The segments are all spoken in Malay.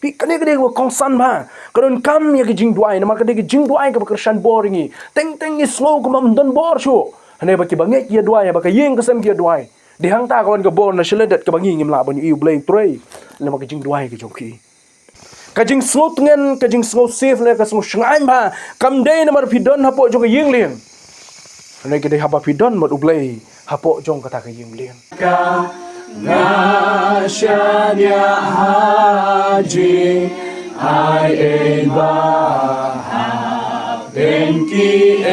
pi kane kane ko kongsan ba karon kam ya ke jing duai na marka de jing duai ka kersan boringi teng i slow ko mam don bor shu hane ba ki banget ya duai ba ka yeng kasem ya duai di hang ta kon ka bor na sheledet ka bangi ngim la ban yu blei trei le ma ka jing duai ka jongki ka jing slow tungen ka jing slow safe le ka slow shngai ba kam de na mar pidon hapo jong ka yeng liang hane ke de haba pidon mod ublei hapo jong ka ta ka yeng liang Nashanya haji ai ba benki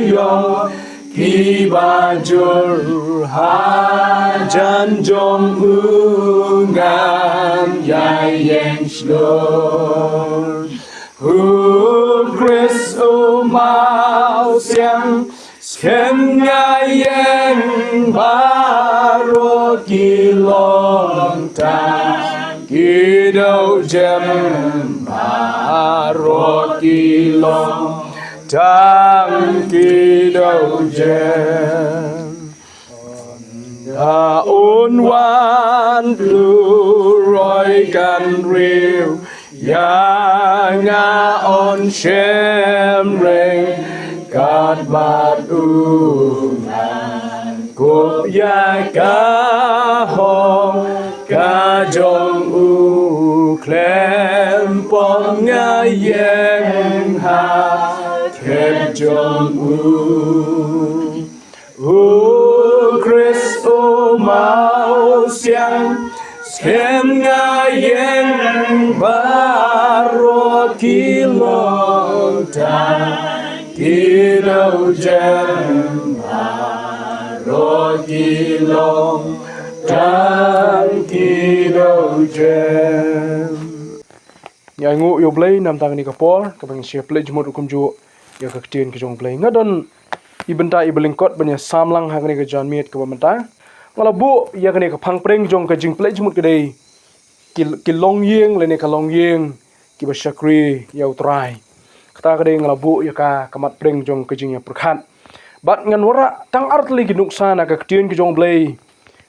yo kiba jur hajan jong ungan yai yang shlor hu Chris mau siang SNGAP baro kilong ta kido jem baro kilong tang kido jem un wan blue roi kan riu ya nga on shem ring God bát ungan cúp ya ca hong ca jong u klem pom nga yeng ha thep jong u Chris o mau siang xem nga yeng baro kilong ta Kilo jem baro kilong tan kilo jem ya ngu yo blei nam tang ni kapor ka bang share play jumot kum ju ya ka tien ka jong blei ngadon ibenta ibelingkot banya samlang ha ni ka jan miet ka bamenta ngala bu ya ka ni ka phang preng jong ka jing play jumot ka dei ki long yeng le ni ka long yeng ki ba shakri ya utrai kata kadang ngelabu ya ka kamat preng jong kejing ya perkhat bat ngan wara tang artli ki nuksa na ka ktien ki jong blei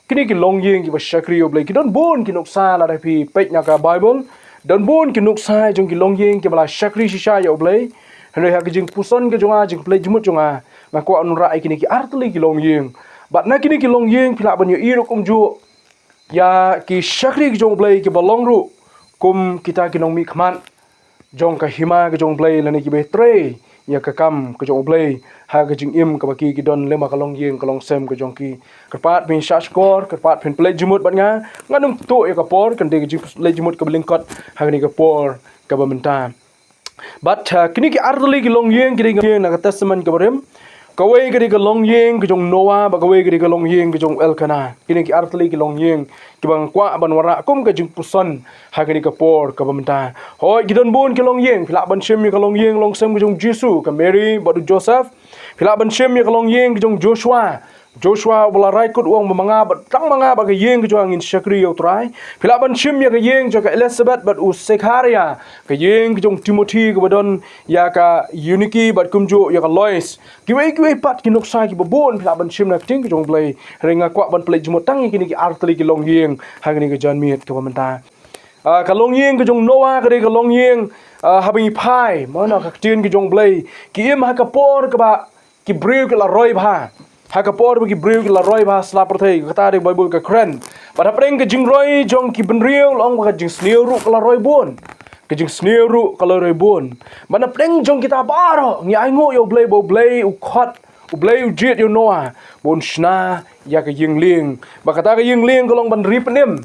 kini ki long yeng ki ba shakri yo blei ki don bon ki nuksa la pi pet na ka bible don bon ki nuksa jong ki long yeng ki bala shakri shisha yo blei hene ha ki jing puson ki jonga jing plei jumut jonga na ko anura kini ki artli ki long yeng bat na kini ki long yeng pila ban yo iro kum ju ya ki shakri ki jong blei ki balong ru kum kita ki nong mi khman jong ka hima ka jong blei lani ki betre ya ka kam ka jong blei ha ka jing im ka baki ki don lema ka long yeng ka long sem ka jong ki ka pat pin shas kor ka pat pin play jumut bat nga nganum tu ya ka por kan de ka jing play jumut ka blingkot ha ni ka por ka bamenta bat kini ki ardli ki long yeng ki na ka testament ka barem kawai ka ka long yeng ka jong noah ba kawai ka long yeng ka jong elkana kini ki ardli ki long yeng ki bang kwa ban wara kum ka jing puson ha ka por ka bamenta hoi ki don bon ki long yeng phila ban shem ka long yeng long sem ka jong jesu ka mary ba du joseph phila ban shem ka long yeng ka jong joshua bala rai kut wong manga ba tang manga ba ka yeng ka jong in shakri yo trai phila ban shem ka yeng ka elizabeth ba u sekharia ka yeng ka jong timothy ka badon ya ka uniki ba kumju ya ka lois kiwei pat ki noksa ki bon phila ban shem na ting ka jong blei renga kwa ban play jmo tang ki ni ki artli ki long yeng ha ni ka jan miet ka bamenta ka long yeng ka jong noah ka long yeng habing pai mana ka tin ki jong blei ki im ha ka por ka ba ki brew ka la roi ba ha ka por ki brew ki la roi ba sla prothei ka ta de bible ka kren ba ha preng ka jing roi jong ki ben riu long ka jing sneu ru ka la roi bon ka jing sneu ru ka la roi bon ba na preng jong kita baro ngi ai ngo yo blei bo blei u khot u blei u jet yo noah bon shna ya ka yeng ling ba ka ta ka yeng ling ka long ban rip nim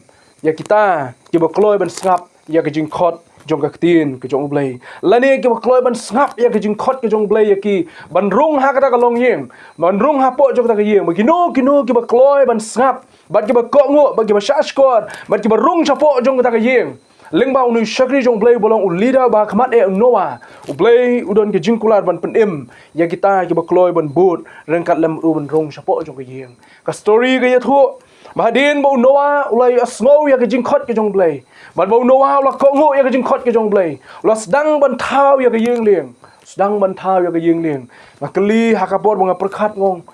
ya kita ki ba kloi ban SNGAP ya ka jing khot jong ka tin ka jong blei lani ki ba kloi ban SNGAP ya ka jing khot ka jong blei ya ki ban rung ha ka ta ka long yeng ban rung ha po jong ta ka yeng ba ki no ki ba kloi ban SNGAP ba ki ba ko ngo ba ki ba shashkor ba ki ba rung cha po jong ta ka yeng ling ba unu shakri jong blei bolong u leader ba khamat e noah u blei u don ki jing kulat ban pen im ya kita ki ba kloi ban but reng kat lem u ban rung cha po jong ka yeng ka story ka ya thu Mahadin bau Noah ulai asngau ya ke jingkot ke jong blei. Ban bau Noah ulah kongo ya ke jingkot ke jong blei. Ulah sedang ban thau ya ke yeng lieng. Sedang ban thau ya ke yeng lieng. Ngakeli hakapor bang perkhat ngong.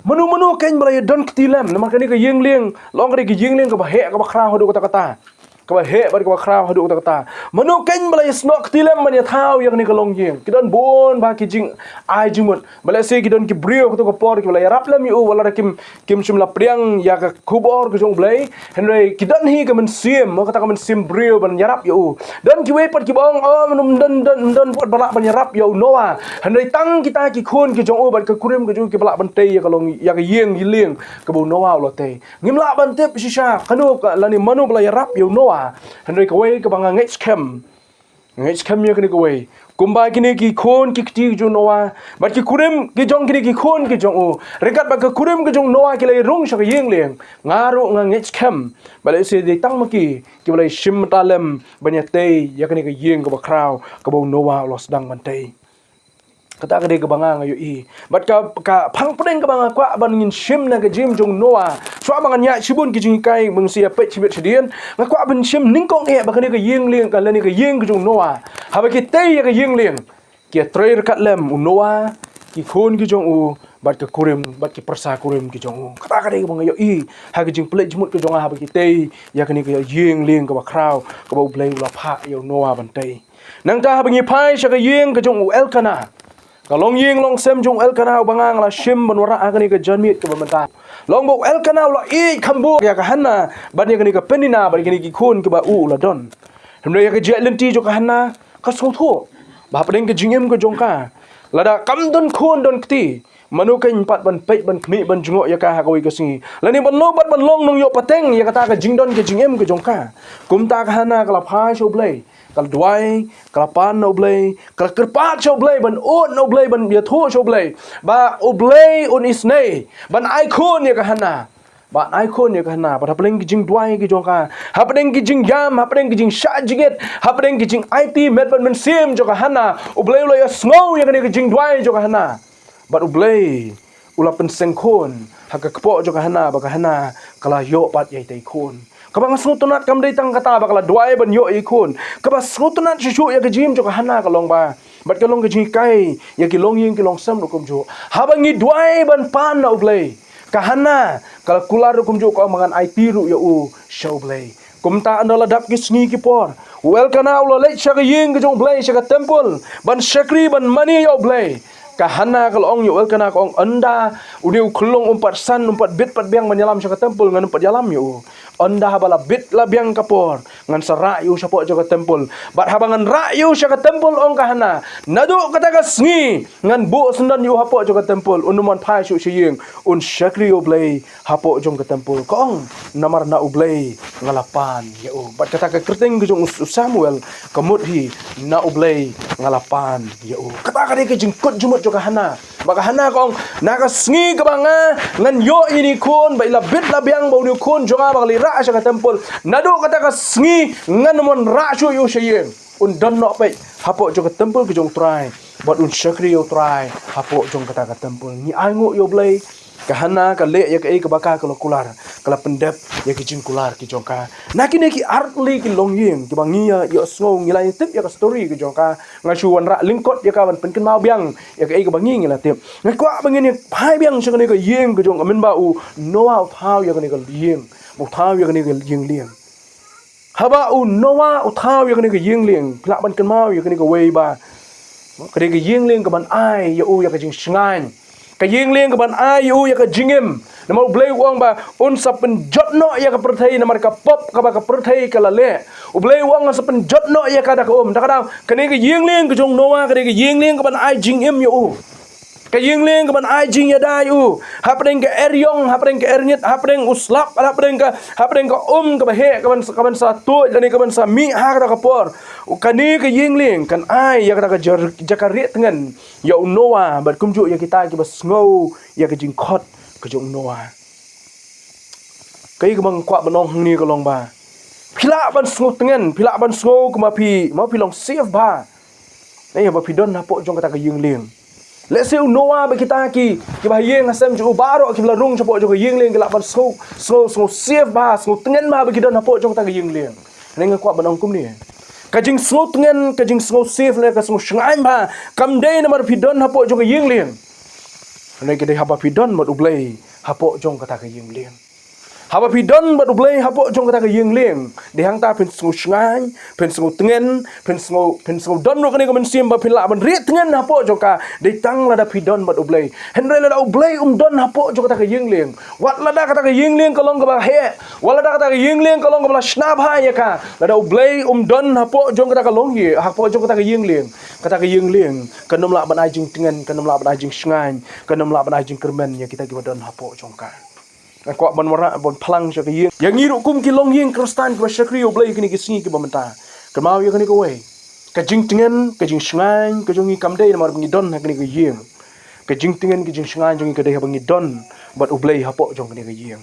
Menu ken balai don ktilem nama kani ke yeng lieng. Long kani ke yeng lieng ke bahe ke bakra hodo kata-kata. kaba he bar kaba khrau hadu kata manu ken balai snok tilem mania thau yak ni kalong yeng kidan bon ba ki jing ai jimut balai se kidan ki brio ko por ki balai rap lam yu wala kim chim la priang ya ka kubor ko jong Blei henry kidan hi ka men sim mo kata ka men sim brio ban yarap yu dan ki we pat ki bong manum dan pot balak ban yarap yu noa henry tang kita ki khun ki jong ban ka kurim ko ju ki balak ban te ya kalong ya ka yeng yiling ka bu noa lo te ngim la ban te shisha kanu ka lani manu balai yarap yu noa henry ka we ka bang ngech kem ya kini ka we kumba kini ki khon ki ti ju noa ba ki kurim ki jong kini ki khon ki jong rekat ba ka kurim ki jong noa ki lai rung sha ka yeng leng ngaru ngech kem ba le se de tang ma ki balai shim talem banya te ya kini ka yeng ka ba krau ka bo noa los dang man te kata ka de ka banga ngayo i bat ka phang pudeng ka banga kwa ban ngin shim na ka jim jong noa swa banga nya chibun ki jing kai meng sia pe chibet chidien nga kwa ban shim ning kong e ba ka de ka yeng leng ka le ni ka yeng ka jong noa ha ba ki te ya ka yeng leng ki trair kat lem noa ki khon ki jong bat ka kurim bat ki persa kurim ki jong kata ka de ka banga yo i ha ka jing plek jmut ka jong ha ba ki te ya ka ni ka yeng leng ka ba krau ka ba Blei la pha yo noa ban te nang ta ha ba ngi phai sha ka yeng ka jong elkana kalong ying long sem jong el kanau bangang la shim banwara agani ka janmit ka bamata long bo el kanau la i khambu ya ka hanna ban ya ka ni ka penina ban ki ki khun ka ba u la don hemre ya ka je lenti jo ka hanna ka so tho ba padeng ka jingem ka jong ka la da kam don khun don kti manu kan pat ban peit ban khmi ban jungo ya ka ha ka wi ka singi la ni ban lo bat ban long nong yo pateng ya ka ta ka jingdon ka jingem ka jong ka kum ta ka hanna ka la phai sho Blei kal duai kal pan no Blei kal kerpat show Blei ban ut no Blei ban ya thu show Blei ba o Blei un isnei ban icon ya kahana ba icon ya kahana ba hapeng ki jing duai ki jongka hapeng ki jing yam hapeng ki jing sha jiget hapeng ki jing IT met ban sim jo kahana o Blei lo ya snow ya ki jing duai jo kahana ba o Blei ula pen sengkon haka kpo jo kahana ba kahana kala yo pat yai tai khon kabang sutunat kam dei tang kata bakala duai ban yo ikun kaba sutunat shu ya ke jim jo hana ka long ba bat ka long ke ji kai ya ki long ying ki long sam kum jo habangi duai ban pan na Blei ka hana kala kular kum jo ko mangan IT ru ya show Blei kum ta andala dap ki sngi ki por wel kana ulo le sha ka ying ke jong Blei sha ka temple ban shakri ban mani yo Blei kahana kalau ong yo kana ko ong anda udiu khulong umpat san umpat bit pat biang menyalam sya ka temple ngan umpat jalam yo anda habala bit la biang kapor ngan sara yu sapo jo ka temple bat habangan ra yu sya ka temple ong kahana nadu kata ka sngi ngan bu sendan yu hapo jo ka temple unuman phai shu shiying un shakri yo Blei hapo jong ka temple ko ong namar na Blei ngalapan yo bat kata ka kerting jong Samuel kamut hi na Blei ngalapan yo kata ka ke jingkut jumut jo kahana baka hana kong naka sngi ka banga ngan yo ini kun ba ila bit la biang ba uni kun jonga ba li ra sha ka temple nadu kata ka sngi ngan mon ra shu yu shayeng un don no pe hapo jo ka temple ki jong try but un shakri yo try hapo jong kata ka temple ni ai ngo yo Blei kahana ka le ya ka e ka baka ka kular kala pendep ya ki jing kular ki jongka nakine ki artli ki longying ki bangia ya sngo ngilai tip ya ka story ki jongka ngasuan ra lingkot ya ka ban penken mau biang ya ka e ka bangi ngila tip ngakwa bangini phai biang sing ne ka yeng ki jong amen ba u noa thau ya ka ne ka yeng mu thau ya ka ne ka yeng liang haba u noa u thau ya ka ne ka yeng liang la ban ken mau ya ka ne ka wei ba ka ne ka yeng liang ka ban ai ya u ya ka jing shngan ka yeng leng ka ban ayu ya ka jingem nama Blei wang ba un sapen jotno ya ka perthai nama ka pop ka ba ka perthai ka lale u Blei wang sapen jotno ya ka da ka da ka ka ne ka yeng leng ka jong noa ka ne ka yeng leng ka ban ai jingem yo ka yeng leng ka ban ai jing ya da yu hapeng ka eryong hapeng ka ernyet hapeng uslap hapeng ka ka ba he ka ban sa tu dan ka ban sa mi ha ka por ka ne ka yeng leng kan ai ya ka jakari tengan ya noa bat kumju ya kita ki bas ngau ya ka jing khot ka jong noa kai ka bang kwa banong ni ka long ba phila ban sngu tengan phila ban sngu ka ma phi long save ba nei ba phi don na po jong ka ta ka yeng leng le se noa ba kita ki ba yeng asem ju baro ki la rung chapo jo ka yeng leng ka la ban sngu save ba sngu tengan ma ba ki don na po jong ta ka yeng leng nei nga kwa banong kum ni kajing sngot ngen kajing sngot safe le ka sngot shngai ba kam dei na mar pidon hapo jong yeng leng ne ke dei haba pidon mod Blei hapo jong kata ka yeng leng Haba pi don bat Blei hapo jong kata ke yeng leng. Di hang ta pen sengu sngai, pen sengu tengen, pen sengu don ro kani ko men sim ba pin la ban riet tengen hapo jong ka. Di tang la da pi don bat Blei. Henry la da Blei don hapo jong kata ke yeng leng. Wat la da kata ke yeng leng kalong ka ba he. Wala da kata ke yeng leng kalong ka ba snap ha ya ka. La da Blei don hapo jong kata ke long ye, hapo jong kata ke yeng leng. Kata ke yeng leng, kanom la ban ai jing tengen, kanom la ban ai jing sngai, kanom la ban ai jing kermen ya kita ki ba don hapo jong ka. Kuat ban wara ban plang cha ke yeng yang ngiru kum ki long yeng kristan ko shakri Blei kini ki singi ki bamenta kemau ye kini ko we ka jing tingen ka jing shngai ka jongi kamdei mar bangi don kini ki yeng ka jing tingen ki jing shngai jongi ka dei bangi don bat Blei hapo jong kini ki yeng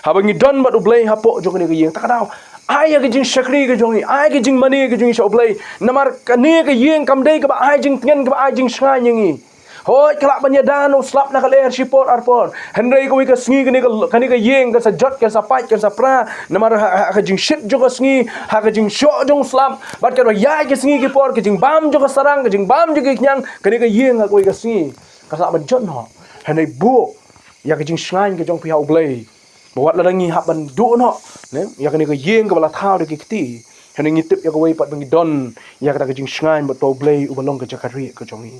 ha bangi don bat Blei hapo jong kini ki yeng takadau ai ka jing shakri ka jongi ai ka jing mani ka jongi sha Blei namar ka ne ka yeng kamdei ka ba ai jing tingen ka ba ai jing shngai yengi hoi kelak banyadan slap nak ler sipot arpon Henry ko ka sngi kani ka yeng ka sa jot ka sa fight ka sa pra namar ha jing shit jo ka sngi ha ka jing sho jong slap bat ka ya ka sngi ki por ka jing bam jo ka sarang ka jing bam jo ki nyang kani ka yeng ko ka sngi ka sa ban jot no Henry bu ya ka jing shngan ka jong pi hau Blei bawat la dangi ha ban du no ne ya kani ka yeng ka bala thau de ki ti Henry ngitip ya ka wei pat bangi don ya ka jing shngan bat to Blei u balong ka jakari ka jongi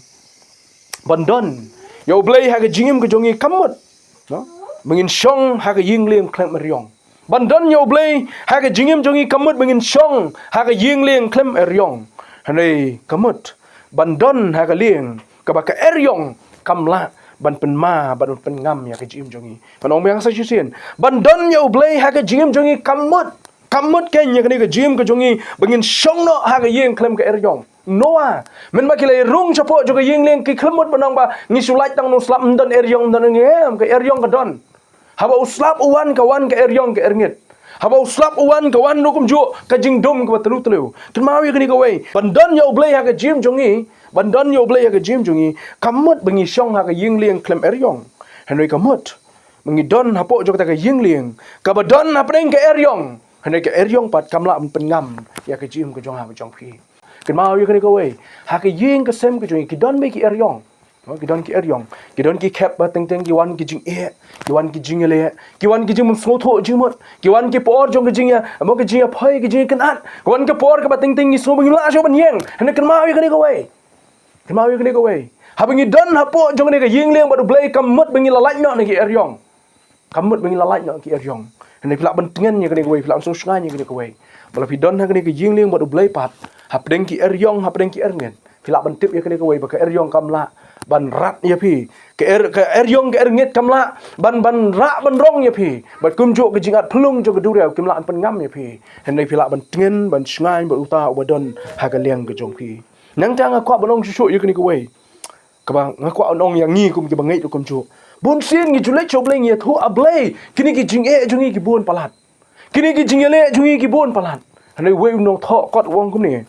Bandon, yo Blei ha ke jingim ke jongi kamut, no? Mengin shong ha ke ying leng klem eryong. Bandon yo Blei ha ke jingim jongi kamut mengin shong ha ke ying leng klem eryong. Hanai kamut, bandon ha ke leng ke ba ke eryong kamla ban penma ban pengam ya ke jingim jongi. Panong yang sa sien. Bandon yo Blei ha ke jingim jongi kamut. Kamut ken ya ke jingim ke jongi mengin shong no ha ke ying klem ke eryong. Noah men makilai rung chapo juga yeng leng ki klemut banang ba ngisulai tang no slap ndon eryong ndon ngem ke eryong ka don haba uslap uwan ka wan ke eryong ke erngit haba uslap uwan ka wan no kum ju ka jing dom ka telu telu kemawi kini ka wei bandon yo Blei ha ka jim jongi bandon yo Blei ha ka jim jongi kamut bengi syong ha ka yeng leng klem eryong henry kamut bengi don hapo jo ka yeng leng ka badon ha preng ke eryong henry ke eryong pat kamla pengam ya ka jim ka jong ha jong phi Kemau ye kini kowe. Ha ke yeng ke sem ke jongi ki don me ki eryong. Ki don ki eryong. Ki don ki kep ba teng teng ki wan ki jing e. Ki wan ki jing le. Ki wan ki jing mun snotho jing mot. Ki wan ki por jong ke jing ya. Mo ke jing ya phai ki jing kan at. Ki wan ke por ke ba teng teng ki so bang la so ban yeng. Hene kemau ye kini kowe. Kemau ye kini kowe. Ha bangi don ha po jong ne ke yeng leng ba Blei kamut bangi la lai no ne ki eryong. Kamut bangi la lai no ki eryong. Hene pila ban tengen ye kini kowe. Pila so shngan ye kini kowe. Bala pi don ha kini ke yeng leng ba Blei pat. Hapdeng ki eryong hapdeng ki erngen filak bentip ya kene kowe ba ke eryong kamla ban rat ya pi ke eryong ke ernget kamla ban rak ban rong ya pi bat kumjo ke jingat pelung jo ke duria kimla an pengam ya pi henai filak ban tengen ban sngai ban uta ubadon ha ke liang ke jong pi nang tang akwa balong susu ya kene kowe ka ba ngakwa onong yang ngi kum ke bangai kum jo bun sin ngi julai chobleng ya thu a Blei kini ki jing e jungi ki bun palat kini ki jingele jungi ki bun palat henai we nong tho kot wong kum ni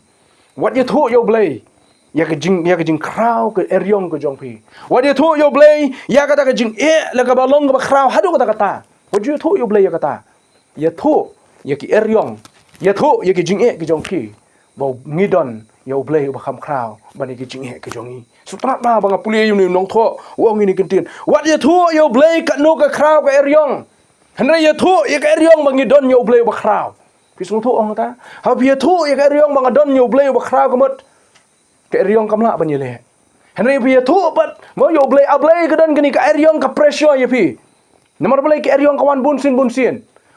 What you thought yo Blei? Ya ke jing krau ke eryong ke jong pi. What you thought yo Blei? Ya kata ke jing la ka balong ke krau hadu kata kata. What you thought yo Blei ya kata? Ya thought ya ki eryong. Ya thought ya ke jing ke jong pi. Bau ngidon yo Blei ba kham krau bani ke jing ke jongi. Sutrat na bang pulia yu ni nong tho wong ini kentin. What you thought yo Blei ka no ke krau ke eryong. Henry ya thought ya ke eryong bang ngidon yo Blei ba krau. Pisung thu ong ta ha pia thu ye ka riong bang don yo Blei ba khra kamut ke riong kamla ban ye le Henry pia thu bat mo yo Blei a Blei ka don kini ka riong ka pressure ye pi namar Blei ke riong kawan bun sin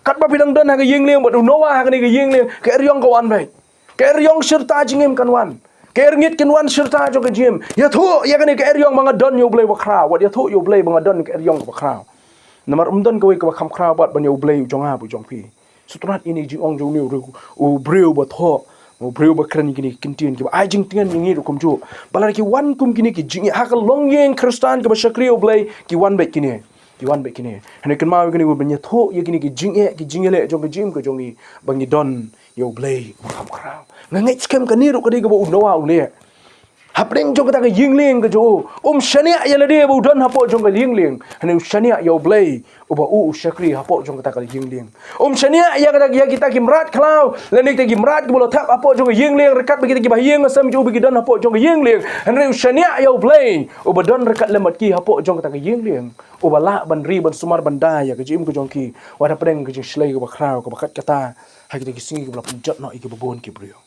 kat ba pidang don ha ka yeng leng ba Noah ha kini ka yeng leng ke riong kawan bai ke riong serta jingem kan wan ke ngit kan wan serta jo ke jim ya thu ye kini ka riong bang don yo Blei ba khra wa ya thu yo Blei bang don ke riong ba khra namar don ka we ka kham khra bat ban yo Blei jong ha bu jong pi Sutrat ini jing ong jong ni u breu ba tho u breu ba kran kini kintin ki ai jing tingan ngi ru kum ju balar ki wan kum kini ki jing ha ka long-ïING kristan ka ba shakri Blei ki wan be kini hene kan ma kini u banya tho ye kini ki jing le jong jim ka jongi bangi don yo Blei kham kra ngai scam ka ni ru ka di ka ba u Noah u le hapding jong kata ke yingling ke jo shania ya lade bu don hapo jong ke yingling hanu shania ya Blei uba shakri hapo jong kata ke yingling shania ya kata ya kita kimrat klau lenik te kimrat ke bolo tap hapo jong ke yingling rekat bagi ke bahiyeng asam jo bagi don hapo jong ke yingling hanu shania ya Blei uba don rekat lemat ki hapo jong kata ke yingling uba la ban ri ban sumar ban da ya ke jim ke jong ki wada pedeng ke jing slay ke bakrau ke bakat kata ha kita ki singi ke bala penjat no ke babon ki brio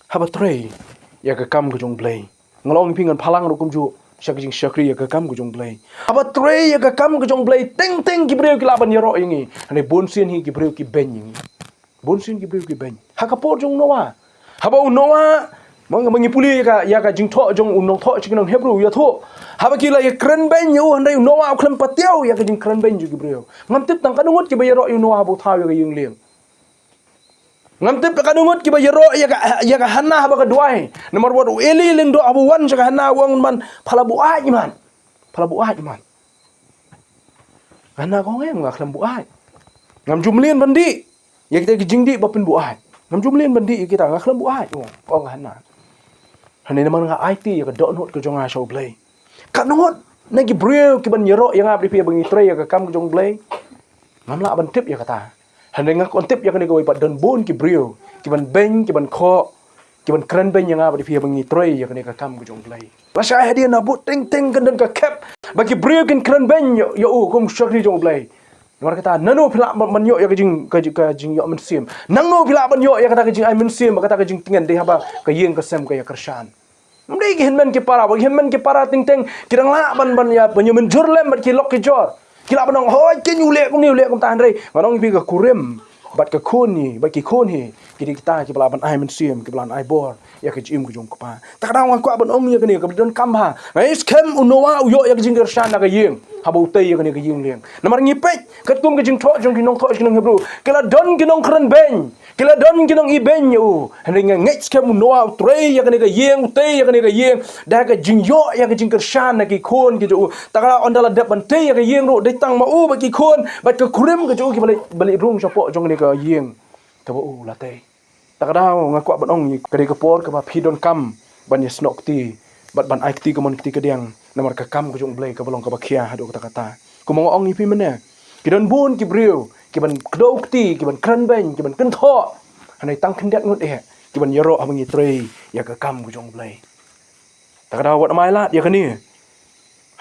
haba trei ya ke kam ke jong Blei ngalong pingan phalang ro kum ju shakri ya ke kam ke jong Blei haba trei ya ke kam ke jong Blei teng ki brio ki laban yaro ingi ane bonsin hi ki brio ki ben ingi bonsin ki brio ki ben ha ka por jong noa haba noa mangi puli ya ka jing tho jong unong tho chikinong hebru ya tho haba ki la ya kren ben yu handai noa klem patiao ya ka jing kren ben ju ki brio ngam tip tang kanungot ki ba yaro yu noa bu thaw ya ying leng ngam tip ka dungut ki ba yaro ya ka hanna ba ka duai nomor wat eli ling do abu wan sa ka hanna wong man phala bu ai man hanna ko ngem ngak lam bu ai ngam jumlien bandi ya kita ki jingdi ba pin bu ai ngam jumlien bandi ya kita ngak lam bu ai ko hanna hanne man nga IT ya ka do not ko jonga show Blei ka dungut na ki brio ki ban yaro yang abri pi bangi tre ya ka kam jong Blei ngam la ban tip ya kata hanne ngak on tip ya ka ni ko pat don bon ki brio ki ban ben ki ban kho ki ban kren ben yang abri pi bangi tre ya ka ni ka kam jong Blei la sha dia na bu ting kan dan ka kep bagi brio kin kren ben yo kum shakri jong Blei nomor kata nano pila man yo ya ka jing yo men sim nang no pila ban yo ya kata ka jing ai men sim kata ka jing tingen de haba ka yeng ka sem ka ya kershan mdei ki hinmen ki para bagi hinmen ki para ting kirang la ban ya banyo men jur lem bat ki lok ki jor kila banong hoi ken ule kum tahan rei manong pi ka kurim bat ka khoni bat ki khoni ki kita ki bala ban ai men sim ki bala ai bor ya ka jim ku jong pa tak dang wa kwa ban ong ya ka ni ka don kam ha ngai skem unowa uyo ya ka jing kershan na ka yeng habau tei ya ka ni ka yeng leng namar ngipek ka tum ka jing tho jong ki nong tho ki nong hebru kila don ki nong kren ben kila don ki nong iben yo henga ngai skem unowa trei ya ka ni ka yeng tei ya ka ni ka yeng da ka jing yo ya ka jing kershan na ki khon ki jo takala ondala dep ban tei ya ka yeng ro dei tang ma u ba ki khon ba ka kurim ka jo ki bali rung chapo jong ni ka yeng ka ba u la tei takada ngakwa ban ong ka dei ka por ka ba phidon kam ban ye snok ti bat ban ai ti ka mon ti ka diang namar ka kam ka jong Blei ka balong ka ba khia hado kata kata ku mong ong ni pi mene ki don bun ki brio ki ban kdok ti ki ban kran ben ki ban ken tho hanai tang khendet ngut e ki ban yaro abangi trei ya ka kam ka jong Blei takada wat mai lat ya ka ni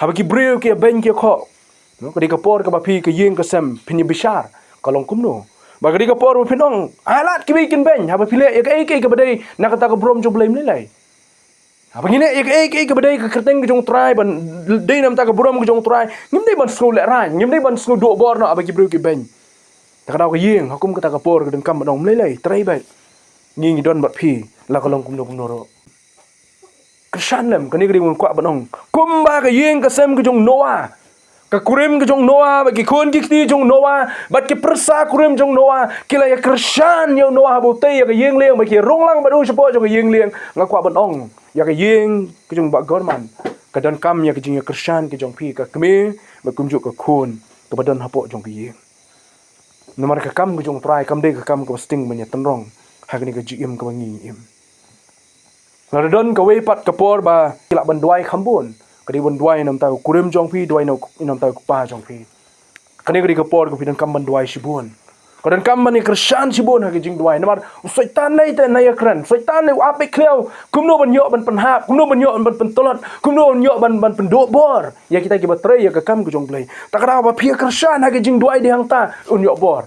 haba ki brio ki ben ki kho no ka dei ka por ka ba phi ka yeng ka sem phini bishar kalong kumno bagadi ka por pinong alat ki bikin ben haba pile ya ka badai na kata ka brom jo Blei mlelai haba ngine ya ka badai ka kerteng ka jong trai ban dei nam ta ka brom ka jong trai ngim dei ban sku le rai ngim dei ban sku do bor no aba ki bro ki ben ta ka yeng hakum kata ka por ka deng kam dong mlelai trai bai ngi don bat phi la ka long kum no ro krishan lem ka ni ka ding kwa banong kum ba ka yeng ka sem ka jong noa ka kurim ke jong noa bagi kon ki ti jong noa bat ki persa kurim jong noa kila ya kershan yo noa bu te ya ka yeng leng bagi rong lang badu sepo jong yeng leng ngakwa ban ong ya ka yeng ke jong ba gorman ka dan kam ya ke jing ya kershan ke jong pi ka kme ba kum ju ka kon ka badan hapo jong ki yeng nomor ka kam ke jong trai kam de ka kam ka sting ban ya tenrong ha ka ni ka jim ka bangi im la don ka we pat ka por ba kila ban duai khambon kadi bon duai nam tau kurim jong pi duai nam tau pa jong pi kani kadi ka por ko pidan kam ban duai sibon kadan kam ban ni kershan sibon ha jing duai namar syaitan nai te nai kran syaitan nai ape kleu kumno ban yo ban penhap kumno ban yo ban pentolot kumno ban yo ban pendok bor ya kita ki batrai ya ka kam ko jong Blei takra ba pi kershan ha jing duai di hang ta un yo bor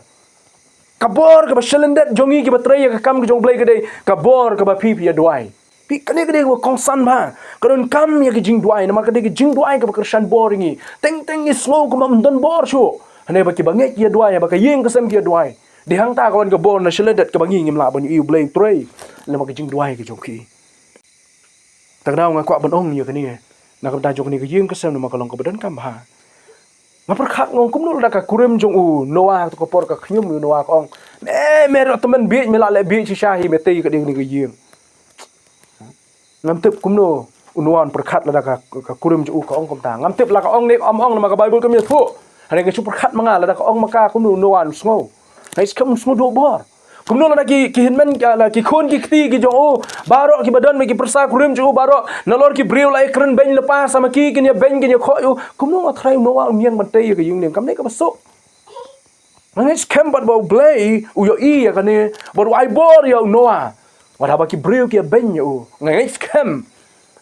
kabor ka ba selendet jongi ki batrai ya ka kam ko jong Blei kade kabor ka ba pi ya duai pi kane kade ko kongsan ba karon kam ya ki jing duai namar kade ki jing duai ka kershan boringi teng teng is slow ko mam don bor shu hane ba ki banget ya duai ba ka yeng ka sem ki duai di hang ta kawan ka bor na sheledat ka bangi ngim la ban yu Blei trei lama ki jing duai ki jong ki tak daw nga kwa ban ong ya kani na ka ta jong ni ka yeng ka sem na makalong ka badan kam ha ngapar khak ngong kum nul da ka kurim jong u noa to ko por ka khnyum noa ka ong me ro temen bi me la le bi chi shahi me te ka ding ni ka yeng ngam tip kumno unwan perkhat la ka kurim ju ka ong kom ta ngam tip la ka ong nek ong ma ka bible kam ya thu hane ka super khat manga la ka ong maka kumno unwan sngo nai skam sngo do bor Kumno la ki hinmen la ki khun ki kti ki jo baro ki badan me ki persa kurim jo baro nalor ki breu la ekren ben lepas sama ki nya ben ki nya kho yo kumno ma thrai no wa miang man tei ki yung nem kam ne ka masuk. Mangis kembat bau Blei u yo I ya kane bor ai bor yo noa. Wa haba ki breu ki ben yo ngais kem.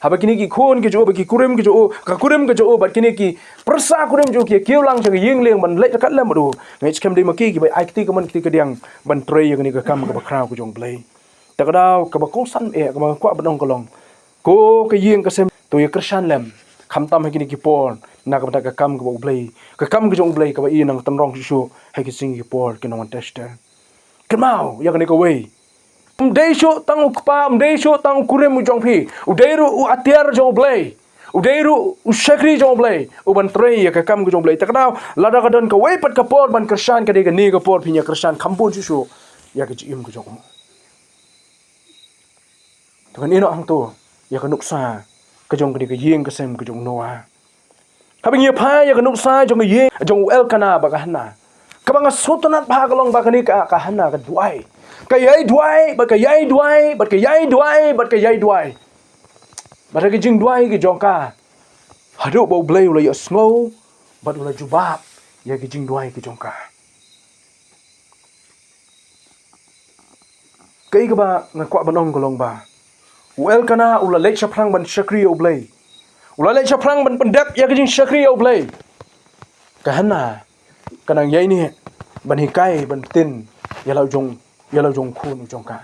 Haba kini ki khun ki jo ba ki kurim ki jo ka kurim ki jo ba kini ki persa kurim jo ki kieu lang sang ying leng ban le kat lem do ngais kem dei ma ki ba ai kti ka man kti ka diang ban trei ya kani ka kam ka ba krau ku jong Blei. Ta ka daw ka ba kong san e ka ba kwa ba dong kolong. Ko ka ying ka sem to ya krishan lem. Kham tam ha kini ki por na ka ba ka kam ka ba Blei. Ka kam ka jong Blei ka ba I nang tan rong su ha ki sing ki por ki nong tester. Kemau ya kani ka wei. Umdesho tang ukpa umdesho tang kurem jong phi udeiru u atiar jong Blei udeiru u shakri jong Blei u ban trei ya ka kam jong Blei takdau lada ka don ka wei pat ka por ban krishan ka de ka ni ka por phinya krishan khampun chu ya ka im jong to kan ino ang to ya ka nuksa ka jong ka de ka yeng ka sem ka jong noa habing ye pha ya ka nuksa jong ka yeng jong el kana ba ka hana ka bang sutanat ba ka long ba ka ni ka hana ka duai ka yai duai bat ka yai duai bat ka yai duai bat ka yai duai bat ka jing duai ki jongka hadu bau Blei ula ya snow bat ula jubab ya ki jing duai ki jongka kai ka ba ngakwa banong golong ba wel kana ula lek chaprang ban shakri o Blei ula lek chaprang ban pendep ya ki jing shakri o Blei ka hana kanang yai ni ban hikai ban tin ya lau jong khun jong ka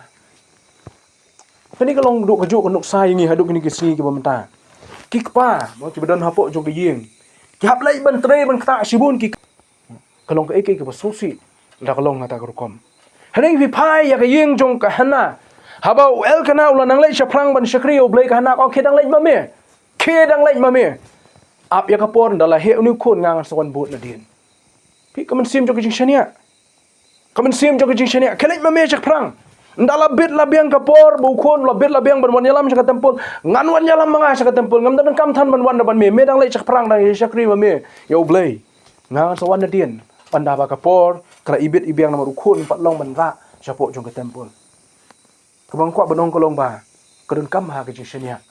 kani ka long duk ka juk nuk sai ngi haduk ni ki si ki bamta ki pa mo ki badan hapo jong ki yeng ki hap lai ban tre ban kta sibun ki ka long ka ek ki ba sosi la ka long ngata ka rukom hanai vi phai ya ka yeng jong ka hana haba el kana ula nang lai chaprang ban shakri o Blei ka hana ko khedang lai ma me khedang lai ma me ap ya ka por dala he uni khun ngang sakon bot na din pi ka man sim jong ki jing shania kamen sim jok jing shania kelai ma me chak prang ndala bit la biang kapor bu khon la bit la biang ban wan yalam chak tempul ngan wan yalam manga chak tempul ngam dan kam than ban wan ban me dang lai chak prang dang shakri ma me yo Blei ngang sa wan na dien panda ba kapor kra ibit ibiang na maru khon pat long ban ra chapo jong ka tempul kabang kwa banong kolong ba kadon kam ha ka jing shania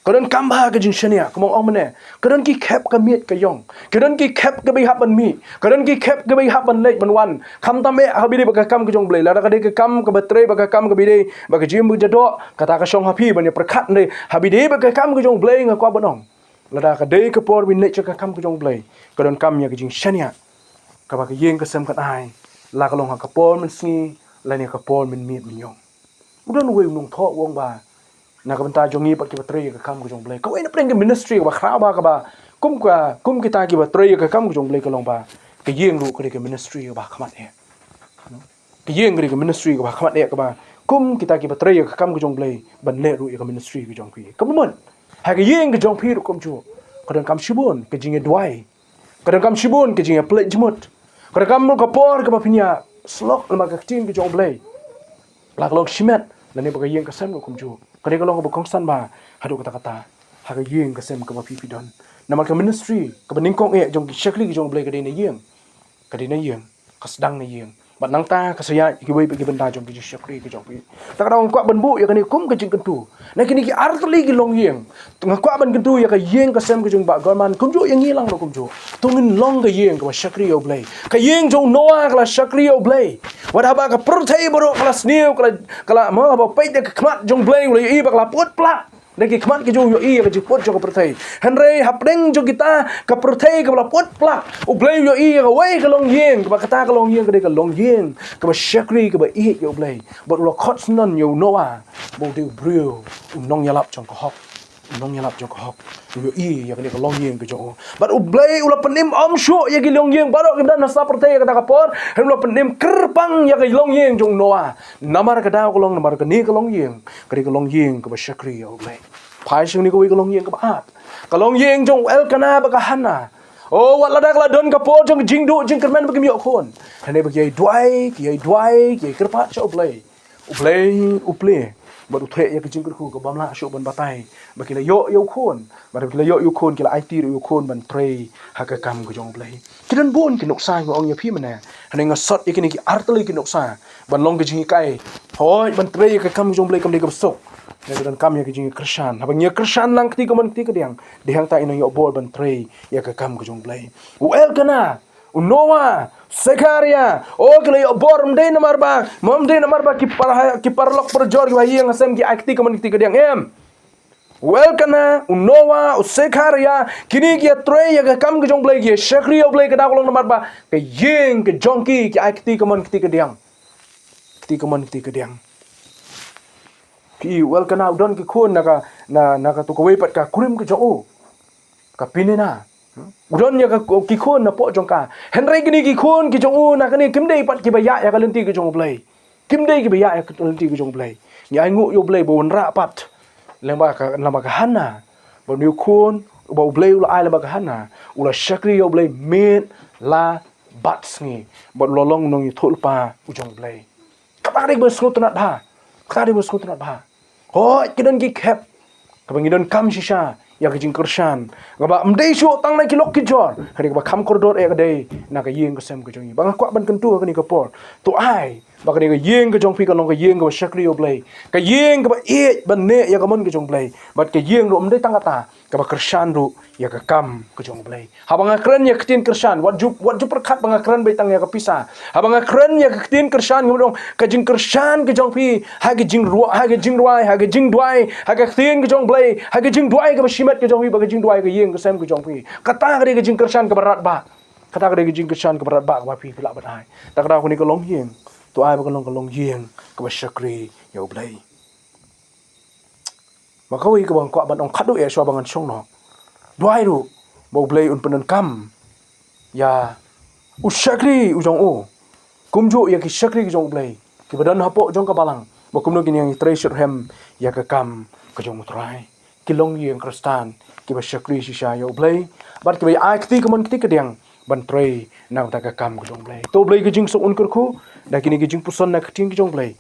kadon kam ha ka jing shania kumong ong mane kadon ki khep ka miet ka yong kadon ki khep ka bai hap ban mi kadon ki khep ka bai hap ban lek ban wan kham tam e ha bi de ba ka kam ka jong Blei la ka de ka kam ka batre ba ka kam ka bi de ba ka jim bu jado kata ka shong ha phi ban ya prakhat ne ha bi de ba ka kam ka jong Blei nga kwa banong la ka de ka por bin lek ka kam ka jong Blei kadon kam ya ka jing shania ka ba ka yeng ka sem ka ai la ka long ha ka por min sngi la ne ka por min miet min yong udon wei nong tho wong ba na ka banta jongi pat ki batri ka kam ko jong Blei ka wei na preng ke ministry ka ba khra ba ka ba kum kita ki batri ka kam ko jong Blei ka long ba ka yeng ru ka ke ministry ka ba khamat e ka yeng ka ministry ka ba khamat e ka ba kum kita ki batri ka kam ko jong Blei ban le ru ka ministry ka jong pi ka mon ha ka yeng ka jong pi ru kum chu ka dan kam shibun ka jing e duai ka dan kam shibun ka jing e plate jmut ka dan kam ka por ka ba pinya slok ma ka tin ka jong Blei la ka lok shimet la ne ba ka yeng ka sem kum chu kani ka long ka bukong san ba hadu kata ha ka yeng ka sem ka ba pipi don na ka ministry ka baning kong e jong shakli jong Blei ka de na yeng ka sedang na yeng bat nang ta ka saya ki wei ki benda jong ki shakli ki jong pi ta ka dong kwa ban bu ya kani kum ka jing kentu na kini ki artli ki long yeng tengah kwa ban kentu ya ka yeng ka sem ka jong ba gorman kum ju yang ngilang do kum ju tungin long ka yeng ka shakli o Blei ka yeng jong noa ka shakli o Blei wada ba ka perthai boro kala sniu kala ma ba pai de ka khmat jong Blei ula i ba kala pot plak de ki khmat ki jong yo i ka ji pot jong ka perthai henre hapdeng jong kita ka perthai ka bala pot plak u Blei yo i ka wei ka long yeng ka ba kata ka long yeng ka de ka long yeng ka ba shakri ka ba i yo Blei but lo khot non yo noa bo de brio nong yalap jong ka hok nong yalap jong ka hok yo i ya ka long yeng ka jong but u Blei ula penim om shu ya ki long yeng baro ka dan sa perthai ka ta ka por hem lo penim kerpang ya ka long yeng jong noa namar ka da ka long namar ka ni ka long yeng ka long yeng ka ba shakri yo Blei phai sing ni ko wi ka long yeng ka ba at ka long yeng jong el kana ba ka hana oh wat ladak la don ka po jong jing du jing kermen ba ki mi khon hane ba ki duai ki kerpa cha Blei u Blei Baru thek ya kejing kerku ke bamla syuk ban batai. Bakila yo yo khon. Baru kila yo yo khon kila IT yo khon ban trei haka kam ke jong blai. Kidan bon ki noksa ngo ong ya phi mana. Hane ngasot ikini ki arteli ki noksa. Ban long ke jing kai. Hoi ban trei ke kam jong blai kam de ke besok. Ya dan kam ya ke jing Krishan. Habang ya Krishan lang kti kaman kti ke diang. Dihang ta ino yo bol ban trei ya ke kam ke jong blai. Wel kana. Unowa Sekaria kila yo bor mdei namar ba mamdei namar ba ki parlok perjor ki yang asem ki akti kaman kti ke diang em. Welkana unowa Sekaria kini ki trei ya kam ke jong blai ki shakri yo blai ke da kolong namar ba ke yeng ke jongki ki akti kaman kti ke diang. Kti kaman kti ke diang. Ki welkana udon ki khon naka to ko wepat ka kurim ke jo ka pinena. Udon ya ki khon na po jong ka. Henry gini ki khon ki jong na kani kimdei pat ki baya ya kalenti ke jong blai. Kimdei ki baya ya kalenti ke jong blai. Ni ai ngu yo blai bon ra pat. Lamba ka hana. Bon yo khon ba blai ula ai lamba ka hana. Ula shakri yo blai met la bat sngi. Bon lolong nong yi thol pa u jong blai. Kapari bersut nat ba. Kapari bersut nat ba. Hoi kidan ki khep. Kapang idon kam shisha. Ya ke jing Krishan ngaba mdei shu tang na kilok ki jor hari ba kham koridor e kadai na ka yeng ke sem ke jong bang kwa ban kentu ka ni ka por to ai ba ka ni ka yeng ke jong phi ka long ka yeng ka shakri yo blai ka yeng ka ba e ban ne ya ka mon ke jong blai bat ka yeng ro mdei tang ata ka ba Krishan ro ya ka kam ke jong blai ha bang kren ya ktin Krishan wat ju perkhat bang kren bai tang ya ka pisa ha bang kren ya ktin Krishan ngom ka jing Krishan ke jong phi ha ke jing ruai ha ke jing duai ha ke ktin ke jong blai ha ke jing duai ka shimet ke jong phi ba ke jing duai ke yeng ke sem ke jong phi kata ke jing Krishan ke barat ba kata ke jing Krishan ke barat ba ka phi pila bat hai ta kata ko ni ko long yeng to ai ba ko long yeng ka ba shakri yo blai makawi ka bang kwa ban ong khadu e swa bangan chong no duai ru bo blai un penan kam ya u shakri u jong o kumjo ya ki shakri ki jong blai ki badan hapo jong ka balang bo kumno gini yang treasure hem ya ka kam ka jong utrai ki long yeng Kristan ki ba shakri shisha yo blai bar ki ba akti ka mon kti ka diang ban trei nang ta ka kam ka jong blai to blai ki jing so un kur khu da kini ki jing puson na kting ki jong blai